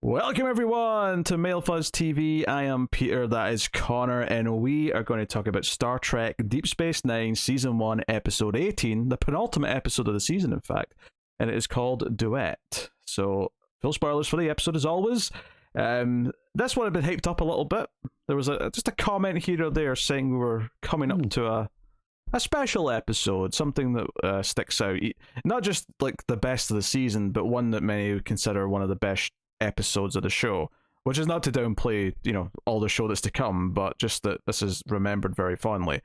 Welcome everyone to Mail Fuzz TV. I am Peter, that is Connor, and we are going to talk about Star Trek Deep Space Nine Season 1 Episode 18, the penultimate episode of the season in fact, and it is called Duet. So, full spoilers for the episode as always. This one had been hyped up a little bit. There was just a comment here or there saying we were coming up to a special episode, something that sticks out. Not just like the best of the season, but one that many would consider one of the best episodes of the show, which is not to downplay all the show that's to come, but just that this is remembered very fondly.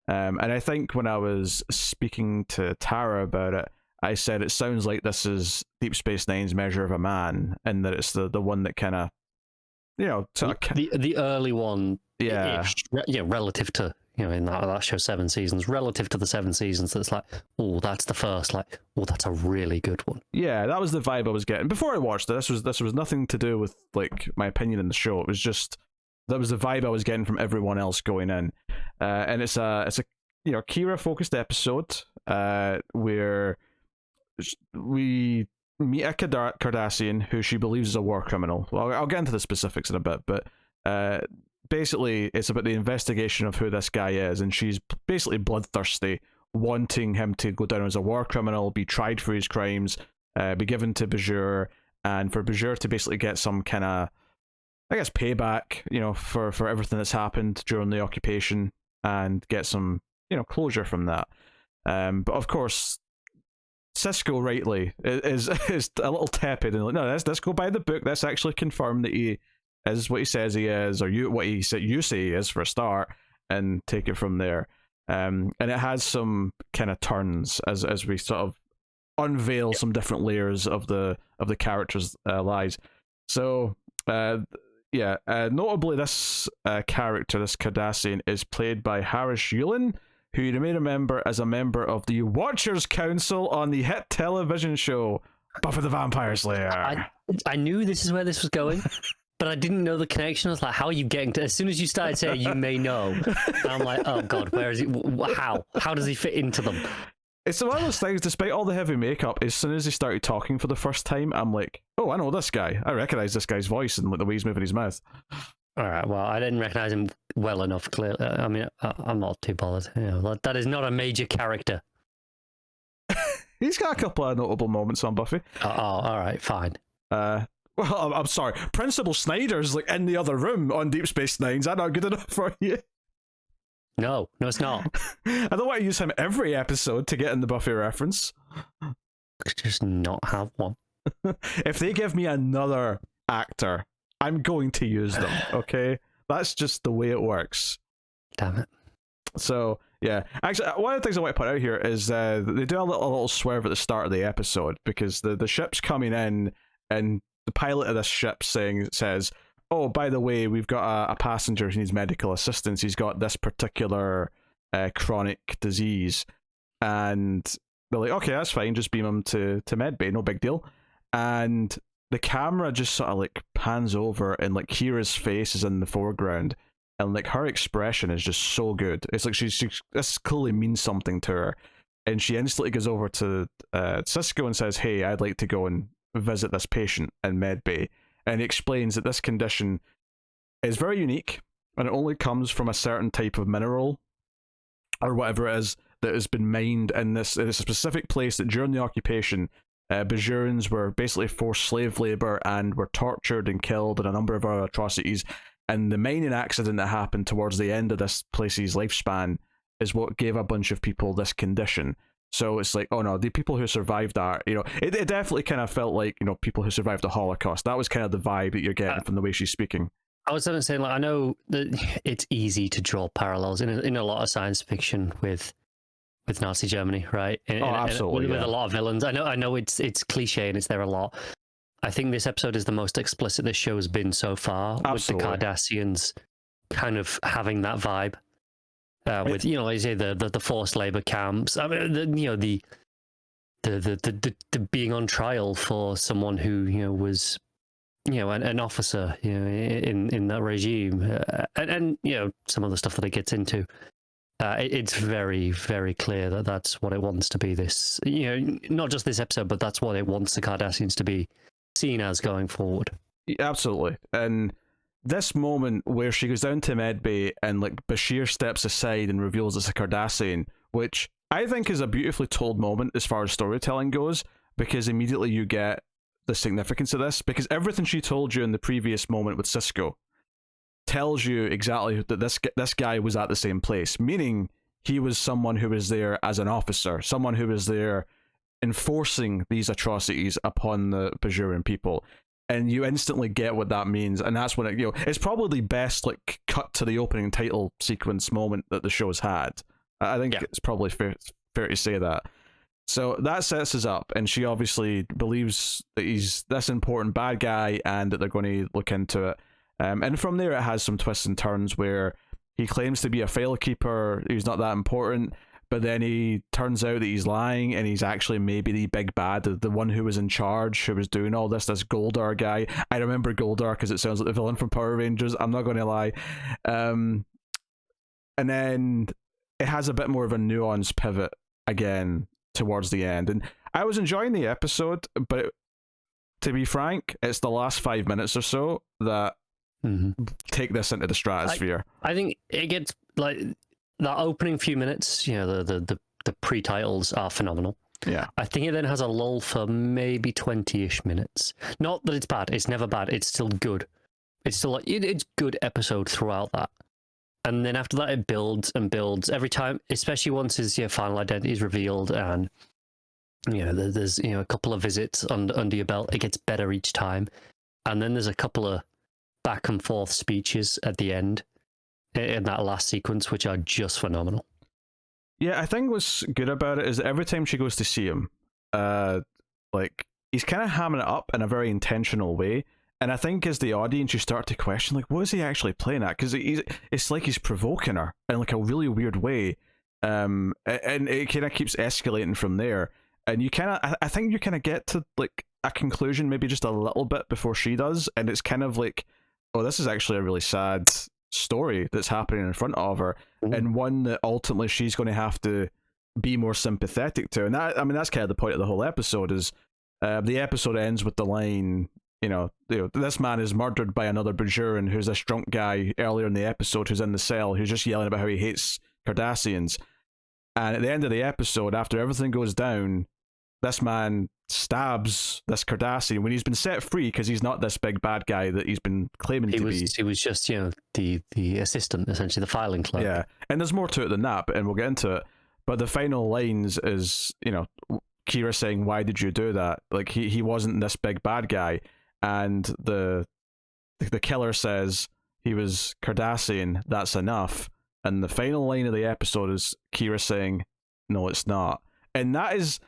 And I think when I was speaking to Tara about it, I said it sounds like this is Deep Space Nine's Measure of a Man, and that it's the one that kind of the early one, relative to in that show 7 seasons, relative to the 7 seasons, that's like, oh, that's the first, like, oh, that's a really good one. Yeah, that was the vibe I was getting before I watched it. This was nothing to do with like my opinion in the show. It was just that was the vibe I was getting from everyone else going in, and it's a Kira focused episode where we meet a Cardassian who she believes is a war criminal. Well, I'll get into the specifics in a bit, but basically it's about the investigation of who this guy is, and she's basically bloodthirsty, wanting him to go down as a war criminal, be tried for his crimes, be given to Bajor, and for Bajor to basically get some kind of, I guess, payback, for everything that's happened during the occupation, and get some, closure from that. But of course, Sisko rightly is a little tepid and like, no, let's go by the book. Let's actually confirm that he is what he says he is, or you say he is for a start, and take it from there. And it has some kind of turns as we sort of unveil some different layers of the characters' lives. So notably this character, this Cardassian, is played by Harris Yulin, who you may remember as a member of the Watchers Council on the hit television show Buffy the Vampire Slayer. I knew this is where this was going, but I didn't know the connection. I was like, how are you getting to... As soon as you started saying you may know, I'm like, oh god, where is he? How does he fit into them? It's one of those things, despite all the heavy makeup, as soon as he started talking for the first time, I'm like, oh, I know this guy. I recognize this guy's voice and the way he's moving his mouth. All right, well, I didn't recognize him well enough, clearly. I mean, I'm not too bothered. That is not a major character. He's got a couple of notable moments on Buffy. Oh, all right, fine. Well, I'm sorry. Principal Snyder's like in the other room on Deep Space Nine. Is that not good enough for you? No, it's not. I don't want to use him every episode to get in the Buffy reference. Just not have one. If they give me another actor, I'm going to use them, okay? That's just the way it works. Damn it. So, yeah. Actually, one of the things I want to put out here is they do a little swerve at the start of the episode, because the ship's coming in, and the pilot of this ship says, oh, by the way, we've got a passenger who needs medical assistance. He's got this particular chronic disease. And they're like, okay, that's fine. Just beam him to medbay. No big deal. And the camera just sort of like pans over, and like Kira's face is in the foreground, and like her expression is just so good. It's like this clearly means something to her, and she instantly goes over to Sisko and says, hey, I'd like to go and visit this patient in medbay. And he explains that this condition is very unique, and it only comes from a certain type of mineral or whatever it is that has been mined in this specific place, that during the occupation Bajorans were basically forced slave labor and were tortured and killed, and a number of other atrocities. And the mining accident that happened towards the end of this place's lifespan is what gave a bunch of people this condition. So it's like, oh no, the people who survived that, it definitely kind of felt like, people who survived the Holocaust. That was kind of the vibe that you're getting from the way she's speaking. I was going to say, like, I know that it's easy to draw parallels in a lot of science fiction with Nazi Germany, right? Absolutely. With a lot of villains. I know it's cliche and it's there a lot. I think this episode is the most explicit this show has been so far. Absolutely. With the Cardassians kind of having that vibe. With like you say, the forced labor camps. I mean, the being on trial for someone who was an officer in that regime, and some of the stuff that it gets into. It's very, very clear that that's what it wants to be. This, not just this episode, but that's what it wants the Cardassians to be seen as going forward. Absolutely. And this moment where she goes down to medbay and like Bashir steps aside and reveals it's a Cardassian, which I think is a beautifully told moment as far as storytelling goes, because immediately you get the significance of this, because everything she told you in the previous moment with Cisco tells you exactly that this guy was at the same place, meaning he was someone who was there as an officer, someone who was there enforcing these atrocities upon the Bajoran people. And you instantly get what that means, and that's when it's probably the best like cut to the opening title sequence moment that the show's had. I think it's probably fair to say that. So that sets us up, and she obviously believes that he's this important bad guy and that they're going to look into it. And from there, it has some twists and turns where he claims to be a file keeper who's not that important, but then he turns out that he's lying, and he's actually maybe the big bad, the one who was in charge, who was doing all this Goldar guy. I remember Goldar because it sounds like the villain from Power Rangers, I'm not going to lie. And then it has a bit more of a nuanced pivot again towards the end. And I was enjoying the episode, but to be frank, it's the last 5 minutes or so that take this into the stratosphere. I think it gets like that opening few minutes, the pre-titles are phenomenal. Yeah. I think it then has a lull for maybe 20-ish minutes. Not that it's bad, it's never bad, it's still good. It's still it's good episode throughout that. And then after that it builds and builds every time, especially once his final identity is revealed and there's a couple of visits under your belt, it gets better each time. And then there's a couple of back and forth speeches at the end in that last sequence, which are just phenomenal. Yeah, I think what's good about it is that every time she goes to see him, like he's kind of hamming it up in a very intentional way. And I think as the audience, you start to question, like, what is he actually playing at? Because it's like he's provoking her in like a really weird way, and it kind of keeps escalating from there. And you kind of, I think you kind of get to like a conclusion maybe just a little bit before she does, and it's kind of like, oh, this is actually a really sad story that's happening in front of her, and one that ultimately she's going to have to be more sympathetic to. And that, I mean, that's kind of the point of the whole episode is the episode ends with the line, this man is murdered by another Bajoran who's this drunk guy earlier in the episode who's in the cell who's just yelling about how he hates Cardassians. And at the end of the episode, after everything goes down, this man stabs this Cardassian when he's been set free because he's not this big bad guy that he's been claiming to be. He was just, the assistant, essentially, the filing clerk. Yeah, and there's more to it than that, and we'll get into it. But the final lines is, Kira saying, "Why did you do that?" Like he wasn't this big bad guy, and the killer says he was Cardassian. That's enough. And the final line of the episode is Kira saying, "No, it's not." And that is.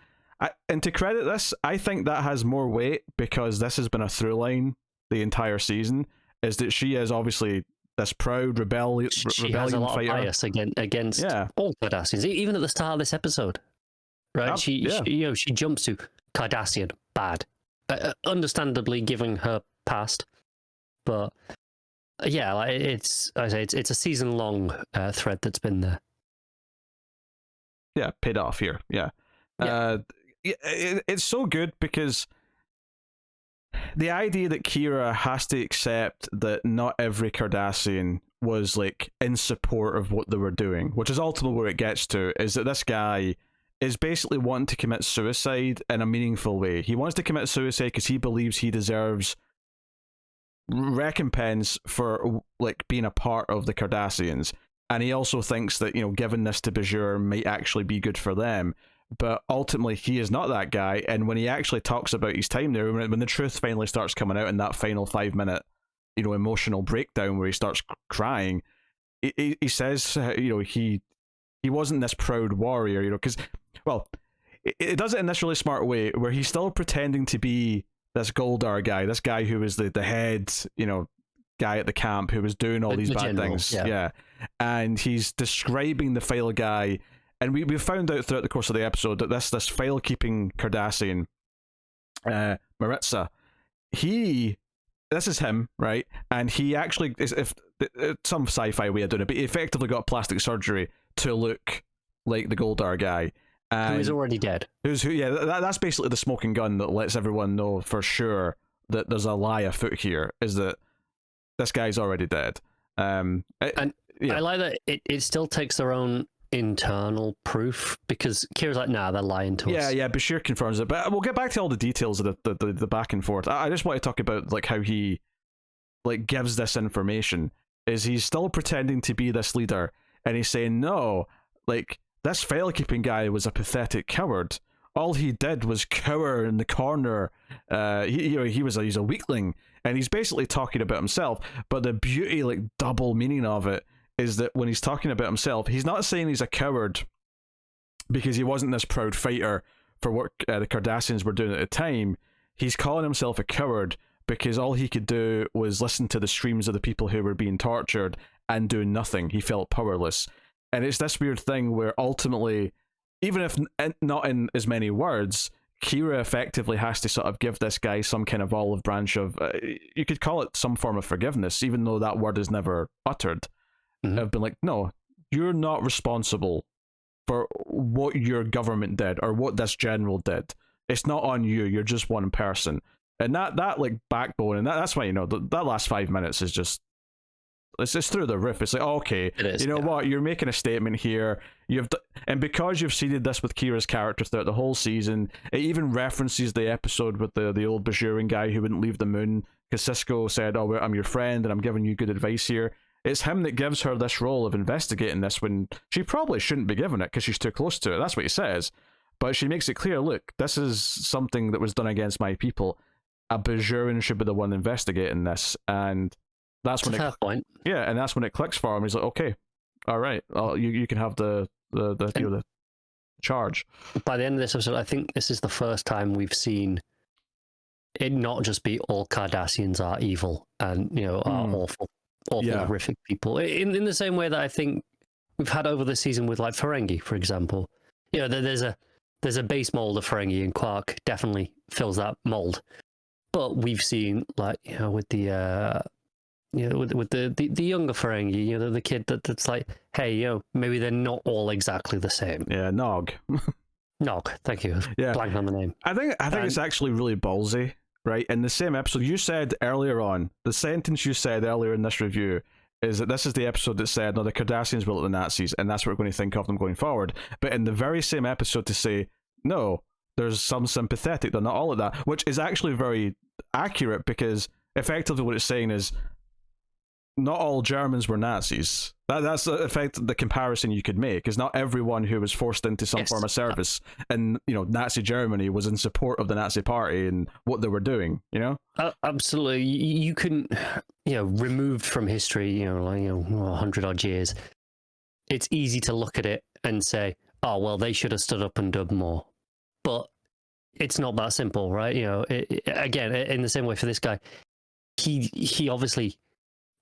And to credit this, I think that has more weight because this has been a through line the entire season, is that she is obviously this proud rebellion has a lot fighter. Of bias against all Cardassians, even at the start of this episode, right? She jumps to Cardassian, bad, understandably given her past, but it's a season long thread that's been there. Yeah, paid off here. Yeah. It's so good because the idea that Kira has to accept that not every Cardassian was like in support of what they were doing, which is ultimately where it gets to, is that this guy is basically wanting to commit suicide in a meaningful way. He wants to commit suicide because he believes he deserves recompense for like being a part of the Cardassians, and he also thinks that giving this to Bajor might actually be good for them. But ultimately, he is not that guy. And when he actually talks about his time there, when the truth finally starts coming out in that final 5 minute, emotional breakdown where he starts crying, he says, he wasn't this proud warrior, because, well, it does it in this really smart way where he's still pretending to be this Goldar guy, this guy who was the head, guy at the camp who was doing all these bad things. Yeah. And he's describing the file guy. And we found out throughout the course of the episode that this file-keeping Cardassian, Maritza, this is him, right? And he actually, if some sci-fi way of doing it, but he effectively got plastic surgery to look like the Goldar guy. Who is already dead. That's basically the smoking gun that lets everyone know for sure that there's a lie afoot here, is that this guy's already dead. I like that it still takes their own internal proof, because Kira's like, nah, they're lying to us. Yeah, Bashir confirms it, but we'll get back to all the details of the back and forth. I just want to talk about like how he like gives this information. Is he's still pretending to be this leader, and he's saying, no, like, this file keeping guy was a pathetic coward. All he did was cower in the corner. He's a weakling, and he's basically talking about himself. But the beauty, like, double meaning of it is that when he's talking about himself, he's not saying he's a coward because he wasn't this proud fighter for what the Cardassians were doing at the time. He's calling himself a coward because all he could do was listen to the screams of the people who were being tortured and do nothing. He felt powerless. And it's this weird thing where ultimately, even if not in as many words, Kira effectively has to sort of give this guy some kind of olive branch of, you could call it some form of forgiveness, even though that word is never uttered. I've been like, no, you're not responsible for what your government did or what this general did. It's not on you. You're just one person. And that like backbone, and that's why, that last 5 minutes is just, it's just through the roof. It's like, okay, what, you're making a statement here. And because you've seeded this with Kira's character throughout the whole season, it even references the episode with the old Bajoran guy who wouldn't leave the moon because Sisko said, oh, I'm your friend and I'm giving you good advice here. It's him that gives her this role of investigating this when she probably shouldn't be given it because she's too close to it. That's what he says. But she makes it clear, look, this is something that was done against my people. A Bajoran should be the one investigating this. And that's when fair point. Yeah, and that's when it clicks for him. He's like, okay, all right, you can have the charge. By the end of this episode, I think this is the first time we've seen it not just be all Cardassians are evil and are awful, horrific people. In the same way that I think we've had over the season with like Ferengi, for example. There's a base mold of Ferengi, and Quark definitely fills that mold. But we've seen with the with the younger Ferengi, the kid that's like, hey, maybe they're not all exactly the same. Yeah, Nog. Nog, thank you. Yeah. Blank on the name. I think it's actually really ballsy, right? In the same episode, you said earlier on, the sentence you said earlier in this review is that this is the episode that said, no, the Cardassians were like the Nazis, and that's what we're going to think of them going forward. But in the very same episode to say, no, there's some sympathetic, they're not all of that, which is actually very accurate because effectively what it's saying is, not all Germans were Nazis. That's the effect, the comparison you could make, is not everyone who was forced into some form of service in Nazi Germany was in support of the Nazi Party and what they were doing. Absolutely, you can removed from history, 100 odd years. It's easy to look at it and say, oh well, they should have stood up and done more, but it's not that simple, right? Again, in the same way for this guy, he obviously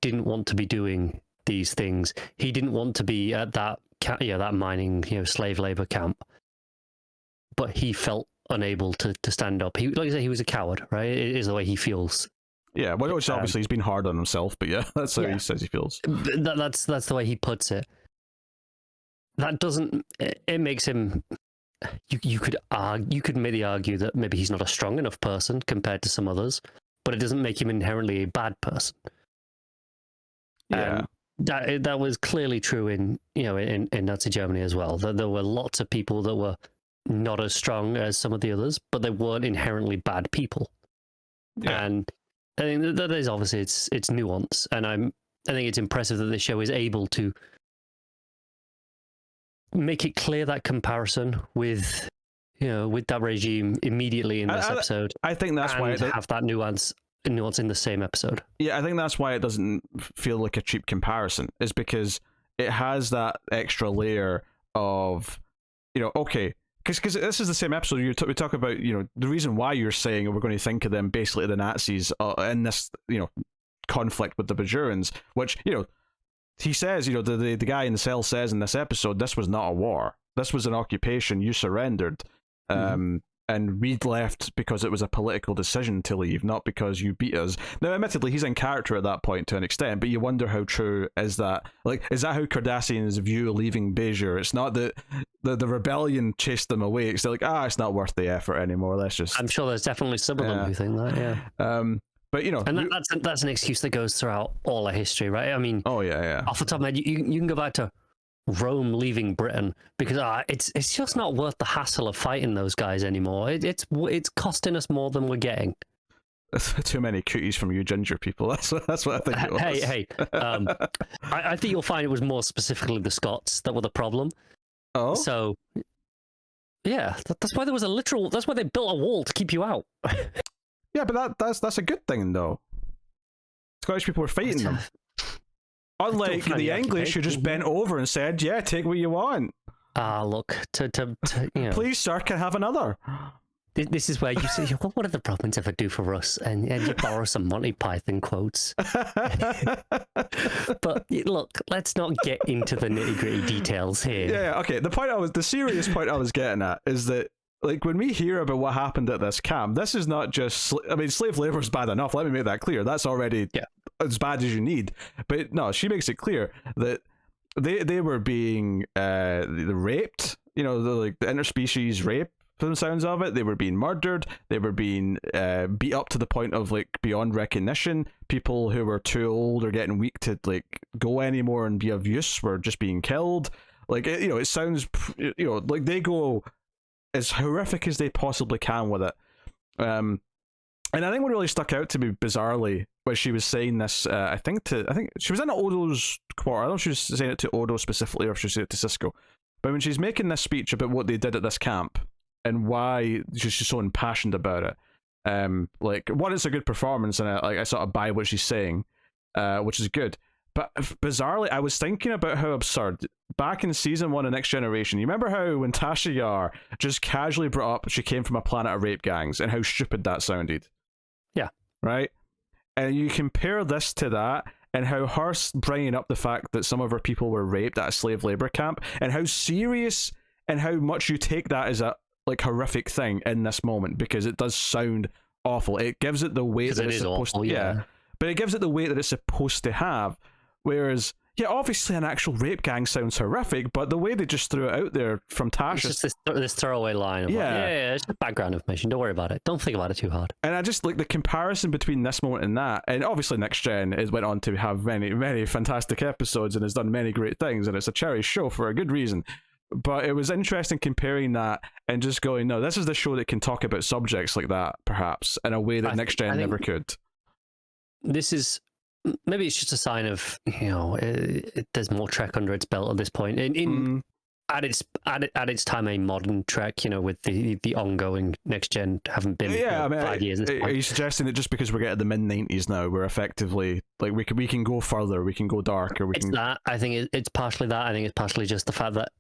didn't want to be doing these things. He didn't want to be at that that mining slave labor camp, but he felt unable to stand up. He, like I say, he was a coward, right? It is the way he feels. Yeah, well, which obviously he's been hard on himself, but yeah, that's how he says he feels. That's the way he puts it. That doesn't. It makes him. You could maybe argue that maybe he's not a strong enough person compared to some others, but it doesn't make him inherently a bad person. Yeah, that was clearly true in Nazi Germany as well. There were lots of people that were not as strong as some of the others, but they weren't inherently bad people. Yeah. And I think that is obviously it's nuance, and I think it's impressive that this show is able to make it clear that comparison with that regime immediately in this episode. I think that's why it have that nuance in the same episode. Yeah, I think that's why it doesn't feel like a cheap comparison, is because it has that extra layer of, okay, because this is the same episode we talk about, the reason why you're saying we're going to think of them basically the Nazis in this, conflict with the Bajorans, which, he says, the guy in the cell says in this episode, this was not a war. This was an occupation. You surrendered. and we left because it was a political decision to leave, not because you beat us. Now, admittedly, he's in character at that point to an extent, but you wonder how true is that? Like, is that how Cardassians view leaving Bajor? It's not that the rebellion chased them away. It's like, it's not worth the effort anymore. Let's just. I'm sure there's definitely some of them who think that, yeah. But and that's an excuse that goes throughout all of history, right? I mean, off the top of my head, you can go back to Rome leaving Britain because it's just not worth the hassle of fighting those guys anymore. It's costing us more than we're getting. Too many cooties from you ginger people. That's what I think it was. Hey. I think you'll find it was more specifically the Scots that were the problem. Oh, so yeah, that's why there was that's why they built a wall to keep you out. Yeah, but that's a good thing though. Scottish people were fighting them. Unlike the English, who just bent over and said, "Yeah, take what you want." Look, to you know. Please, sir, can I have another. This is where you say, "Well, what did the Province ever do for us?" And you borrow some Monty Python quotes. But look, let's not get into the nitty-gritty details here. Yeah, okay. The serious point I was getting at is that, like, when we hear about what happened at this camp, this is not just. I mean, slave labor is bad enough. Let me make that clear. That's already as bad as you need. But no, she makes it clear that they were being raped. You know, the interspecies rape. From the sounds of it, they were being murdered. They were being beat up to the point of like beyond recognition. People who were too old or getting weak to like go anymore and be of use were just being killed. Like it sounds like they go as horrific as they possibly can with it. And I think what really stuck out to me bizarrely was she was saying this. I think she was in Odo's quarter. I don't know if she was saying it to Odo specifically or if she was saying it to Sisko. But when she's making this speech about what they did at this camp and why she's so impassioned about it, like, what is a good performance, and I sort of buy what she's saying, which is good. But bizarrely, I was thinking about how absurd back in season 1 of Next Generation. You remember how when Tasha Yar just casually brought up she came from a planet of rape gangs and how stupid that sounded? Yeah. Right? And you compare this to that and how her bringing up the fact that some of her people were raped at a slave labor camp and how serious and how much you take that as a like horrific thing in this moment, because it does sound awful. It gives it the weight that it's supposed to. Yeah, but it gives it the weight that it's supposed to have. Whereas, yeah, obviously an actual rape gang sounds horrific, but the way they just threw it out there from Tasha, it's just this throwaway line of it's just background information. Don't worry about it. Don't think about it too hard. And I just like the comparison between this moment and that. And obviously Next Gen went on to have many, many fantastic episodes and has done many great things, and it's a cherished show for a good reason. But it was interesting comparing that and just going, no, this is the show that can talk about subjects like that, perhaps, in a way that Next Gen never could. This is, maybe it's just a sign of, there's more Trek under its belt at this point. At its time, a modern Trek, with the ongoing Next Gen haven't been 5 years. Are you suggesting that just because we're getting the mid-90s now, we're effectively like we can go further, we can go darker, I think it's partially that. I think it's partially just the fact that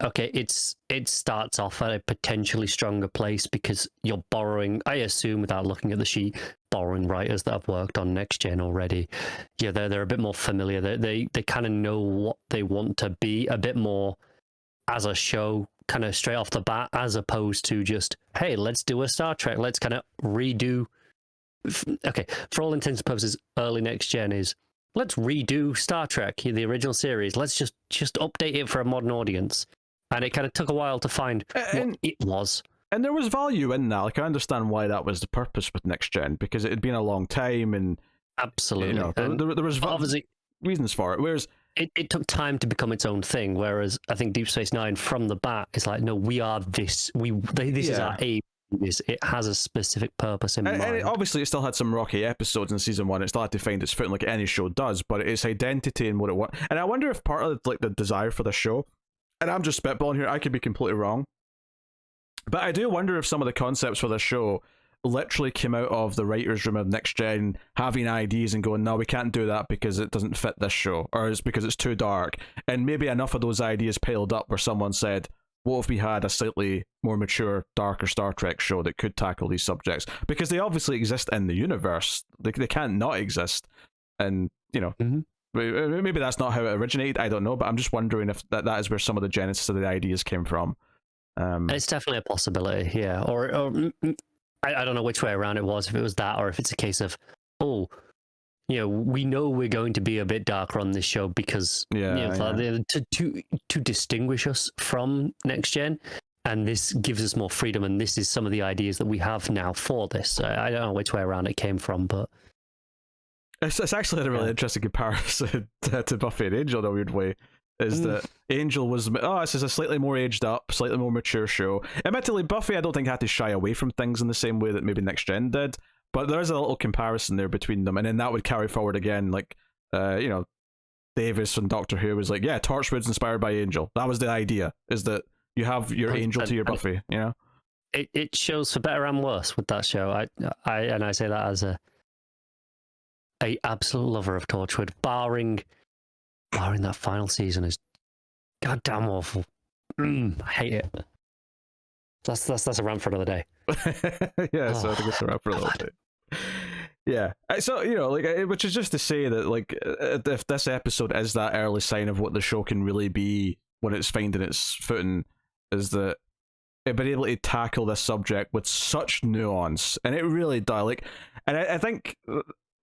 it starts off at a potentially stronger place because you're borrowing. I assume, without looking at the sheet, borrowing writers that have worked on Next Gen already. Yeah, they're a bit more familiar. They kind of know what they want to be a bit more as a show, kind of straight off the bat, as opposed to just, hey, let's do a Star Trek. Let's kind of redo. Okay, for all intents and purposes, early Next Gen is let's redo Star Trek, the original series. Let's just update it for a modern audience. And it kind of took a while to find what it was. And there was value in that. Like, I understand why that was the purpose with Next Gen, because it had been a long time, and absolutely, there was obviously reasons for it. Whereas it took time to become its own thing. Whereas I think Deep Space Nine from the bat is like, no, we are this. This is our aim. It has a specific purpose in mind. And obviously, it still had some rocky episodes in season 1. It still had to find its footing like any show does, but its identity and what it was. And I wonder if part of like the desire for the show, and I'm just spitballing here, I could be completely wrong, but I do wonder if some of the concepts for the show literally came out of the writer's room of Next Gen having ideas and going, no, we can't do that because it doesn't fit this show, or it's because it's too dark. And maybe enough of those ideas piled up where someone said, what if we had a slightly more mature, darker Star Trek show that could tackle these subjects? Because they obviously exist in the universe. They can't not exist. And, maybe that's not how it originated. I don't know. But I'm just wondering if that is where some of the genesis of the ideas came from. It's definitely a possibility, yeah. Or I don't know which way around it was, if it was that, or if it's a case of, we know we're going to be a bit darker on this show because to distinguish us from Next Gen, and this gives us more freedom, and this is some of the ideas that we have now for this. I don't know which way around it came from, but it's actually a really interesting comparison to Buffy and Angel in a weird way. Is that Angel was, this is a slightly more aged up, slightly more mature show. Admittedly, Buffy I don't think had to shy away from things in the same way that maybe Next Gen did, but there is a little comparison there between them, and then that would carry forward again, like, Davis from Doctor Who was like, yeah, Torchwood's inspired by Angel. That was the idea, is that you have your Angel to your Buffy, you know? It shows for better and worse with that show. I say that as a absolute lover of Torchwood, barring that final season is goddamn awful. I hate it. That's a rant for another day. Yeah, so I think it's a rant for another day. Yeah, so which is just to say that like if this episode is that early sign of what the show can really be when it's finding its footing, is that it been able to tackle this subject with such nuance, and it really does. Like, and I think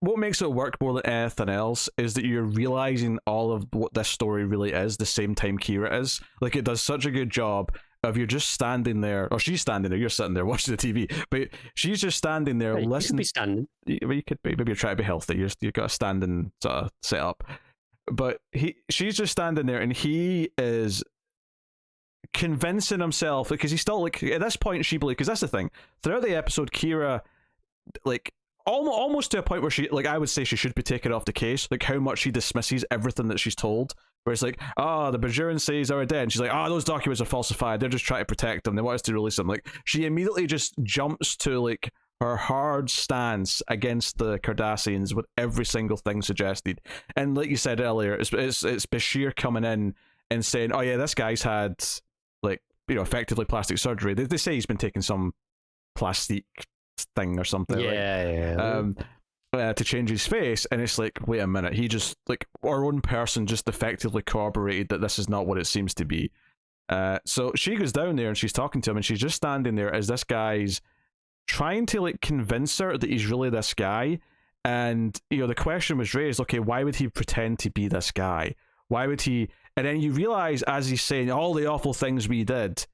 what makes it work more than anything else is that you're realizing all of what this story really is the same time Kira is. Like, it does such a good job of you're just standing there, or she's standing there, you're sitting there watching the TV, but she's just standing there listening. You could be standing. You could be, maybe you're trying to be healthy, you've got a standing sort of set up. But she's just standing there, and he is convincing himself, because he's still, like, at this point she believes, because that's the thing, throughout the episode, Kira, like, almost to a point where she, like, I would say she should be taken off the case, like how much she dismisses everything that she's told, where it's like, the Bajorans say he's already dead, and she's like, those documents are falsified, they're just trying to protect them, they want us to release them. Like, she immediately just jumps to, like, her hard stance against the Cardassians with every single thing suggested. And like you said earlier, it's Bashir coming in and saying, oh yeah, this guy's had, like, effectively plastic surgery. They say he's been taking some plastic thing or something, to change his face, and it's like, wait a minute, he just, like, our own person just effectively corroborated that this is not what it seems to be. So she goes down there and she's talking to him, and she's just standing there as this guy's trying to, like, convince her that he's really this guy. And the question was raised, okay, why would he pretend to be this guy? Why would he? And then you realize, as he's saying all the awful things we did,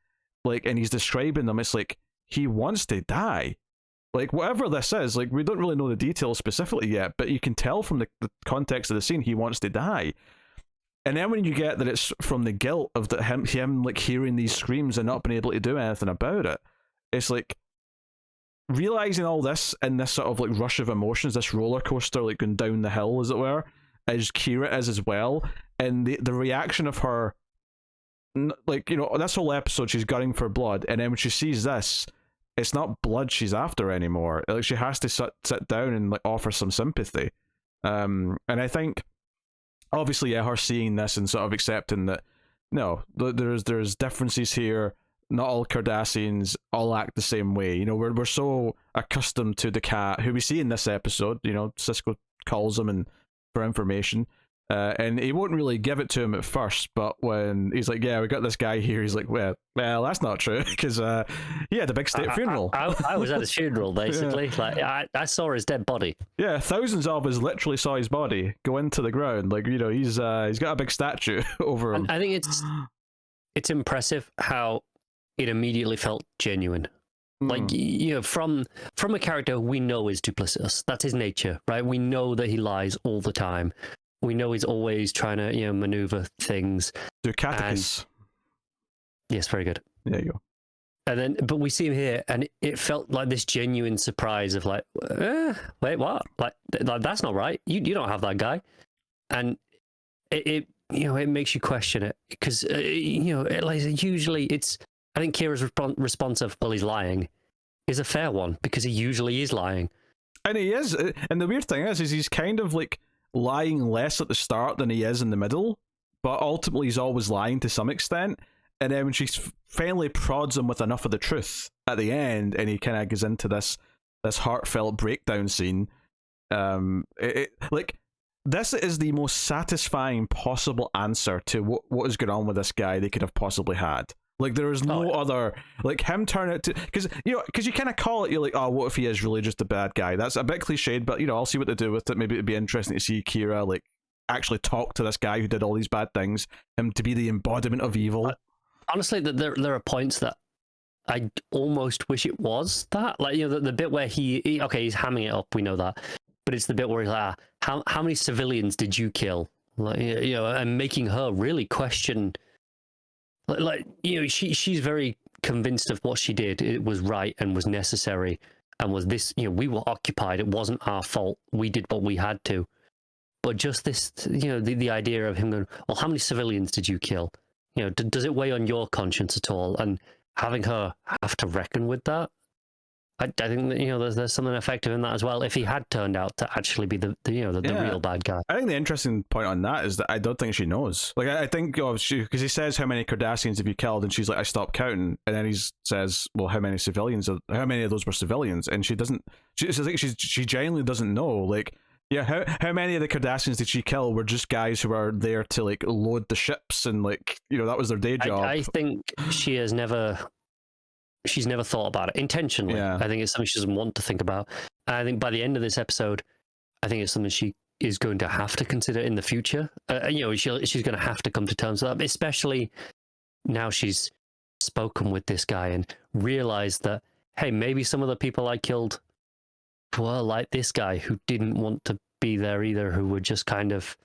like, and he's describing them, it's like he wants to die. Like, whatever this is, like, we don't really know the details specifically yet, but you can tell from the context of the scene he wants to die. And then when you get that it's from the guilt of him like hearing these screams and not being able to do anything about it, it's like realizing all this in this sort of, like, rush of emotions, this roller coaster, like, going down the hill, as it were, as Kira is as well, and the reaction of her, like, this whole episode she's gunning for blood, and then when she sees this, it's not blood she's after anymore. Like, she has to sit down and, like, offer some sympathy. And I think, obviously, her seeing this and sort of accepting that, no, there's differences here. Not all Cardassians all act the same way. We're so accustomed to the cat, who we see in this episode. Sisko calls him and for information. And he won't really give it to him at first, but when he's like, yeah, we got this guy here, he's like, well, that's not true, because he had a big state funeral. I was at his funeral, basically. Yeah. Like, I saw his dead body. Yeah, thousands of us literally saw his body go into the ground. Like, he's got a big statue over him. I think it's impressive how it immediately felt genuine. Like, from a character we know is duplicitous. That's his nature, right? We know that he lies all the time. We know he's always trying to, maneuver things. Ducaticus. Yes, very good. There you go. And then, but we see him here, and it felt like this genuine surprise of like, wait, what? Like that's not right. You don't have that guy, and it makes you question it, because like, usually it's, I think Kira's response of, well, he's lying, is a fair one, because he usually is lying. And he is, and the weird thing is he's kind of like lying less at the start than he is in the middle, but ultimately he's always lying to some extent. And then when she finally prods him with enough of the truth at the end, and he kind of goes into this heartfelt breakdown scene, like, this is the most satisfying possible answer to what is going on with this guy they could have possibly had. Like there is no other, like him turn it to, because you kind of call it, you're like, oh, what if he is really just a bad guy? That's a bit cliched, but I'll see what they do with it. Maybe it'd be interesting to see Kira like actually talk to this guy who did all these bad things, him to be the embodiment of evil. Honestly, there are points that I almost wish it was that, like the bit where he's hamming it up, we know that, but it's the bit where he's like, how many civilians did you kill? Like and making her really question. She's very convinced of what she did. It was right and was necessary, and was this. We were occupied. It wasn't our fault. We did what we had to. But just this, the idea of him going, well, how many civilians did you kill? Does it weigh on your conscience at all? And having her have to reckon with that, I think that there's something effective in that as well. If he had turned out to actually be the real bad guy, I think the interesting point on that is that I don't think she knows. Like I think because he says how many Cardassians have you killed, and she's like, I stopped counting, and then he says, well, how many of those were civilians? And she doesn't. She genuinely doesn't know. Like, yeah, how many of the Cardassians did she kill were just guys who are there to like load the ships and like that was their day job. I think she's never thought about it intentionally. Yeah. I think it's something she doesn't want to think about. And I think by the end of this episode, I think it's something she is going to have to consider in the future. She's going to have to come to terms with that, especially now she's spoken with this guy and realized that, hey, maybe some of the people I killed were like this guy who didn't want to be there either, who were just kind of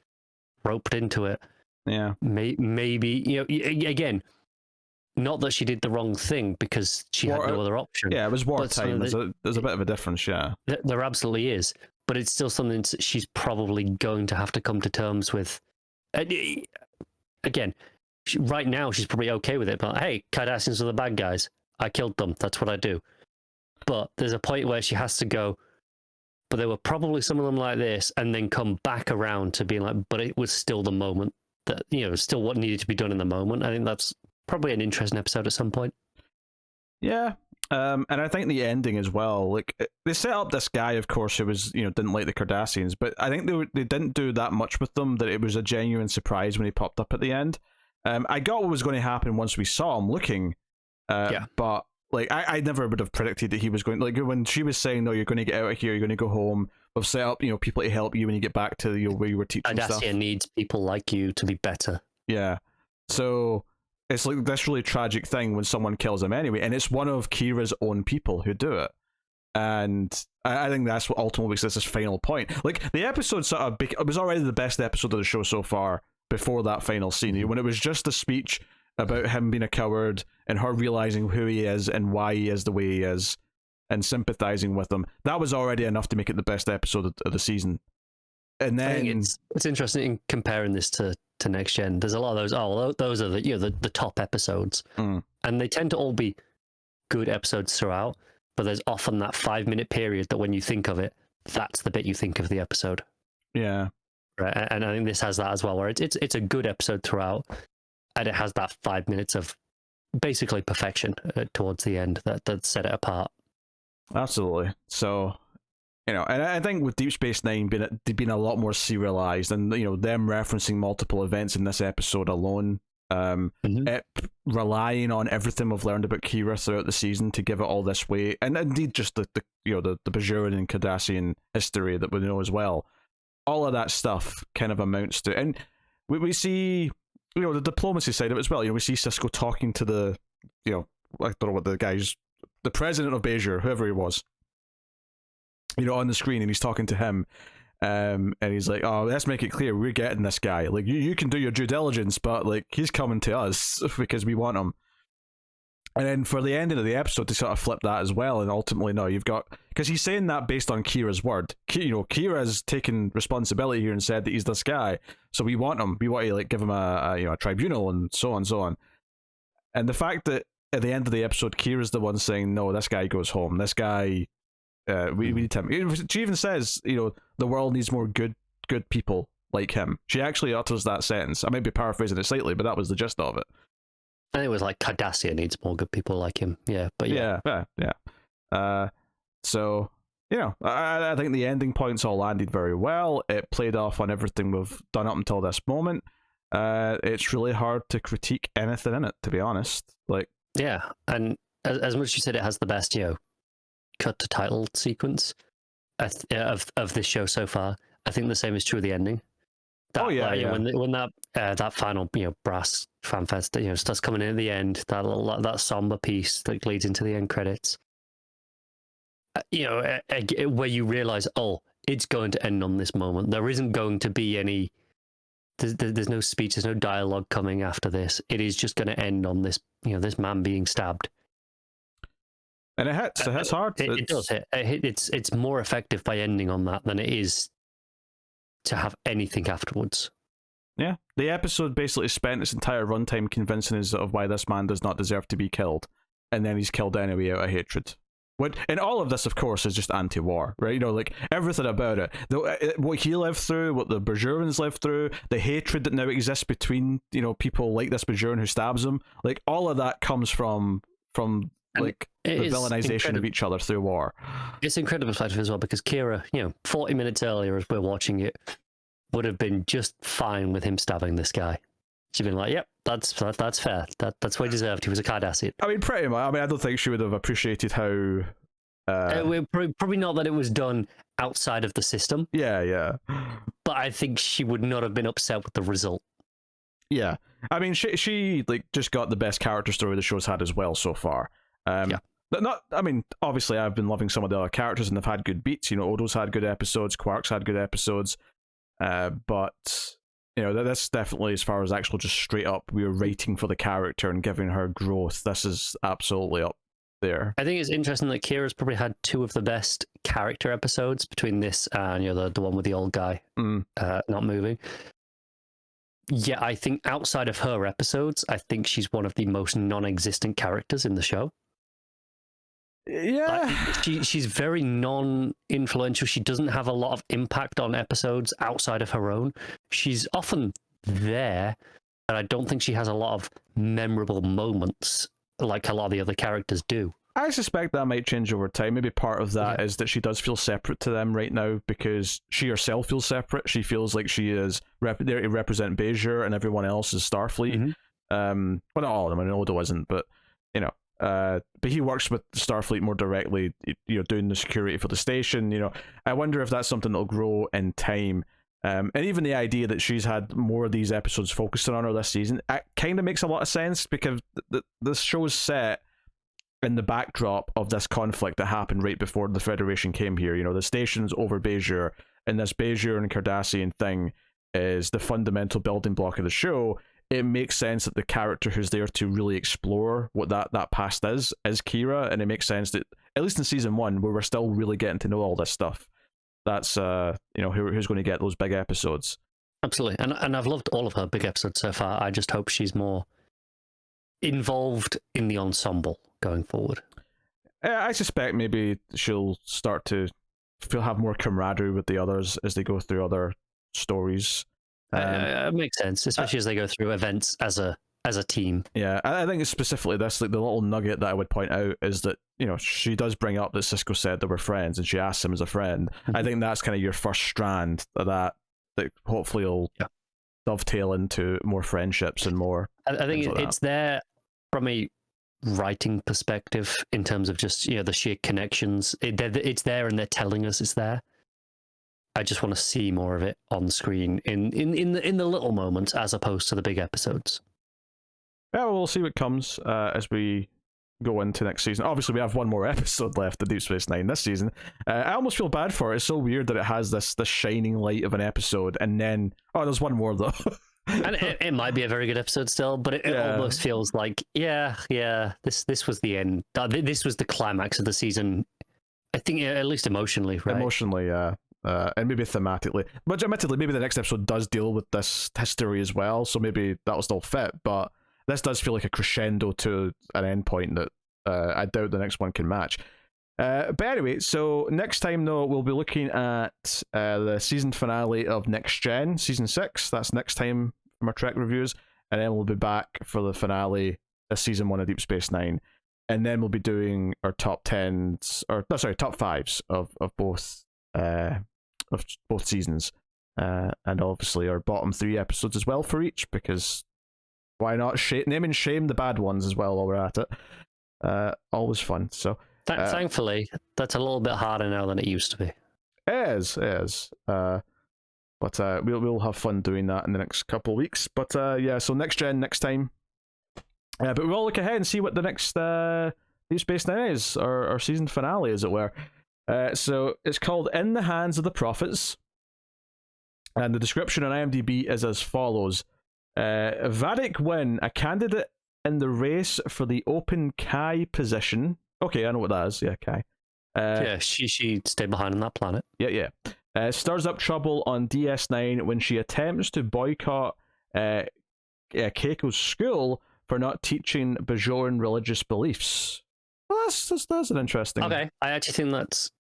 roped into it. Yeah. Maybe, again, not that she did the wrong thing because she had no other option. Yeah, it was wartime. There's a bit of a difference, yeah. There absolutely is. But it's still something she's probably going to have to come to terms with. Again, right now she's probably okay with it. But hey, Cardassians are the bad guys. I killed them. That's what I do. But there's a point where she has to go, but there were probably some of them like this, and then come back around to being like, but it was still the moment that, still what needed to be done in the moment. I think that's probably an interesting episode at some point. Yeah. And I think the ending as well, like they set up this guy, of course, who was, didn't like the Cardassians, but I think they didn't do that much with them that it was a genuine surprise when he popped up at the end. I got what was going to happen once we saw him looking, but like I never would have predicted that he was going, like when she was saying, no, you're going to get out of here, you're going to go home, we've set up, people to help you when you get back to where you were teaching stuff. Cardassia needs people like you to be better. Yeah. So it's like this really tragic thing when someone kills him anyway, and it's one of Kira's own people who do it. And I think that's what ultimately makes this final point. Like, the episode it was already the best episode of the show so far before that final scene, when it was just a speech about him being a coward and her realizing who he is and why he is the way he is and sympathizing with him. That was already enough to make it the best episode of the season. And then I think it's interesting in comparing this to Next Gen. There's a lot of those are the top episodes, and they tend to all be good episodes throughout. But there's often that 5-minute period that when you think of it, that's the bit you think of the episode. Yeah, right. And I think this has that as well, where it's a good episode throughout, and it has that 5 minutes of basically perfection towards the end that set it apart. Absolutely. So, and I think with Deep Space Nine being a lot more serialized, and them referencing multiple events in this episode alone, it relying on everything we've learned about Kira throughout the season to give it all this weight, and indeed just the Bajoran and Cardassian history that we know as well. All of that stuff kind of amounts to, and we see the diplomacy side of it as well. We see Sisko talking to the I don't know what the president of Bajor, whoever he was, on the screen, and he's talking to him, and he's like, oh, let's make it clear we're getting this guy. Like, you can do your due diligence, but like, he's coming to us because we want him. And then for the ending of the episode, to sort of flip that as well, and ultimately, no, you've got, because he's saying that based on Kira's word. Kira's taken responsibility here and said that he's this guy, so we want him. We want to give him a tribunal and so on and so on. And the fact that at the end of the episode, Kira's the one saying, no, this guy goes home. This guy, we need him. She even says, the world needs more good people like him. She actually utters that sentence. I might be paraphrasing it slightly, but that was the gist of it. I think it was like Cardassia needs more good people like him. Yeah, but yeah. So, I think the ending points all landed very well. It played off on everything we've done up until this moment. it's really hard to critique anything in it, to be honest. Like, yeah, and as much as you said it has the best, cut to title sequence of this show so far, I think the same is true of the ending. When that final brass fanfare starts coming in at the end, that somber piece that leads into the end credits, where you realize, oh, it's going to end on this moment. There isn't going to be any. There's no speech. There's no dialogue coming after this. It is just going to end on this. This man being stabbed. And it hits. It hits hard. It does hit. It's more effective by ending on that than it is to have anything afterwards. Yeah, the episode basically spent its entire runtime convincing us of why this man does not deserve to be killed, and then he's killed anyway out of hatred. And all of this, of course, is just anti-war, right? Like, everything about it. What he lived through, what the Bajorans lived through, the hatred that now exists between, people like this Bajoran who stabs him, like, all of that comes from like, the villainization of each other through war. It's incredibly effective as well, because Kira, 40 minutes earlier as we're watching it, would have been just fine with him stabbing this guy. She'd been like, yep, that's fair. That's what he deserved. He was a Cardassian. I mean, pretty much. I mean, I don't think she would have appreciated how... probably not that it was done outside of the system. Yeah. But I think she would not have been upset with the result. Yeah. I mean, she like just got the best character story the show's had as well so far. Yeah. I mean, obviously, I've been loving some of the other characters and they've had good beats. Odo's had good episodes, Quark's had good episodes. But... that's definitely, as far as actual just straight up, we were writing for the character and giving her growth. This is absolutely up there. I think it's interesting that Kira's probably had two of the best character episodes between this and the one with the old guy not moving. Yeah, I think outside of her episodes, I think she's one of the most non-existent characters in the show. Yeah, she's very non-influential. She doesn't have a lot of impact on episodes outside of her own. She's often there, but I don't think she has a lot of memorable moments like a lot of the other characters do. I suspect that might change over time. Maybe part of that is that she does feel separate to them right now because she herself feels separate. She feels like she is there to represent Bajor and everyone else is Starfleet. Well, not all of them. I know Odo isn't, but but he works with Starfleet more directly, doing the security for the station. I wonder if that's something that'll grow in time. And even the idea that she's had more of these episodes focused on her this season, it kind of makes a lot of sense because the show's set in the backdrop of this conflict that happened right before the Federation came here. The station's over Bajor, and this Bajor and Cardassian thing is the fundamental building block of the show. It makes sense that the character who's there to really explore what that past is Kira, and it makes sense that, at least in season 1, where we're still really getting to know all this stuff, that's who's going to get those big episodes. Absolutely, and I've loved all of her big episodes so far. I just hope she's more involved in the ensemble going forward. I suspect maybe she'll start to have more camaraderie with the others as they go through other stories. It makes sense, especially as they go through events as a team. Yeah, I think it's specifically this, like the little nugget that I would point out is that she does bring up that Sisko said they were friends, and she asks him as a friend. I think that's kind of your first strand of that hopefully will dovetail into more friendships and more. I think it's there from a writing perspective in terms of just the sheer connections. It's there, and they're telling us it's there. I just want to see more of it on screen in the little moments as opposed to the big episodes. Yeah, well, we'll see what comes as we go into next season. Obviously, we have one more episode left of Deep Space Nine this season. I almost feel bad for it. It's so weird that it has this shining light of an episode, and then there's one more though. And it might be a very good episode still, but it almost feels like this was the end. This was the climax of the season. I think at least emotionally, right? Emotionally, yeah. And maybe thematically, but admittedly, maybe the next episode does deal with this history as well, so maybe that'll still fit. But this does feel like a crescendo to an endpoint that I doubt the next one can match. But anyway, so next time though, we'll be looking at the season finale of Next Gen, season 6. That's next time from our Trek reviews, and then we'll be back for the finale of season 1 of Deep Space Nine, and then we'll be doing our top 5s of both seasons. and obviously our bottom 3 episodes as well for each, because why not name and shame the bad ones as well while we're at it. Always fun. So thankfully, that's a little bit harder now than it used to be. It is. But we'll have fun doing that in the next couple of weeks. But yeah, so next gen next time. But we'll look ahead and see what the next Deep Space Nine is, or season finale, as it were. So it's called In the Hands of the Prophets. And the description on IMDb is as follows. Vadik Wynn, a candidate in the race for the open Kai position. Okay, I know what that is. Yeah, Kai. Yeah, she stayed behind on that planet. Yeah. Stirs up trouble on DS9 when she attempts to boycott Keiko's school for not teaching Bajoran religious beliefs. Well, that's an interesting... Okay, I actually think that's...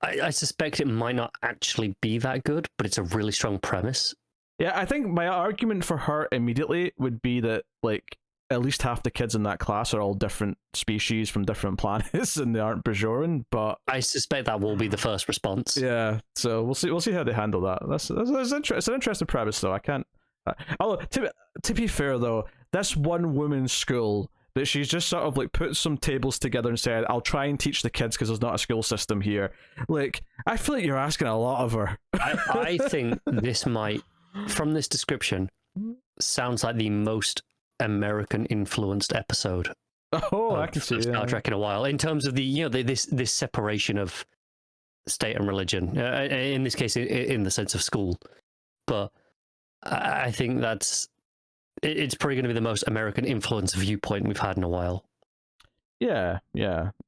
I suspect it might not actually be that good, but it's a really strong premise. Yeah, I think my argument for her immediately would be that, like, at least half the kids in that class are all different species from different planets, and they aren't Bajoran. But I suspect that will be the first response. Yeah, so we'll see how they handle that. That's it's an interesting premise, though. I can't. Although to be fair, though, this one woman's school that she's just sort of like put some tables together and said, "I'll try and teach the kids because there's not a school system here." Like, I feel like you're asking a lot of her. I think this might, from this description, sounds like the most American influenced episode I can see Star Trek in a while, in terms of the this separation of state and religion, in this case in the sense of school. But I think it's probably going to be the most American influence viewpoint we've had in a while. Yeah.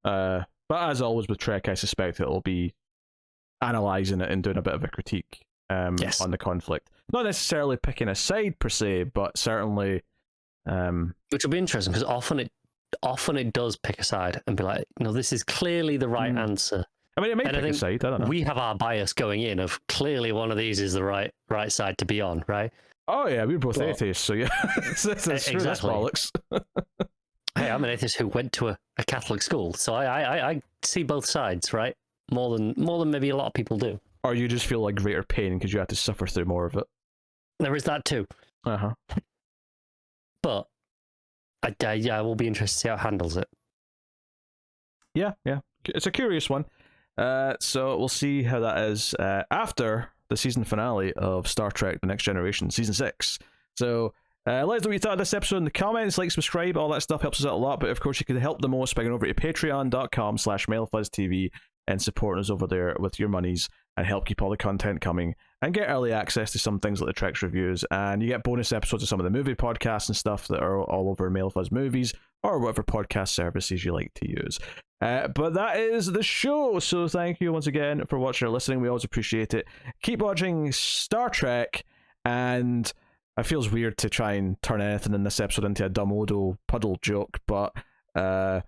But as always with Trek, I suspect it'll be analysing it and doing a bit of a critique on the conflict, not necessarily picking a side per se, but certainly which will be interesting, because often it does pick a side and be like, no, this is clearly the right answer. I mean, it may pick a side, I don't know. We have our bias going in of clearly one of these is the right side to be on, right? Oh yeah, we're both atheists, so yeah. Exactly. That's bollocks. Hey, I'm an atheist who went to a Catholic school, so I see both sides, right? More than maybe a lot of people do. Or you just feel like greater pain because you had to suffer through more of it. There is that too. But I will be interested to see how it handles it. Yeah. It's a curious one. So we'll see how that is after the season finale of Star Trek The Next Generation, Season 6. So let us know what you thought of this episode in the comments, like, subscribe, all that stuff helps us out a lot, but of course you can help the most by going over to patreon.com/MailFuzzTV and supporting us over there with your monies and help keep all the content coming and get early access to some things like the Treks reviews, and you get bonus episodes of some of the movie podcasts and stuff that are all over MailFuzz Movies or whatever podcast services you like to use. But that is the show, so thank you once again for watching or listening. We always appreciate it. Keep watching Star Trek, and it feels weird to try and turn anything in this episode into a dumb Odo puddle joke, but there's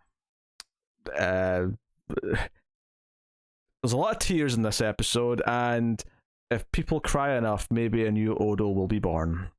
a lot of tears in this episode, and if people cry enough, maybe a new Odo will be born.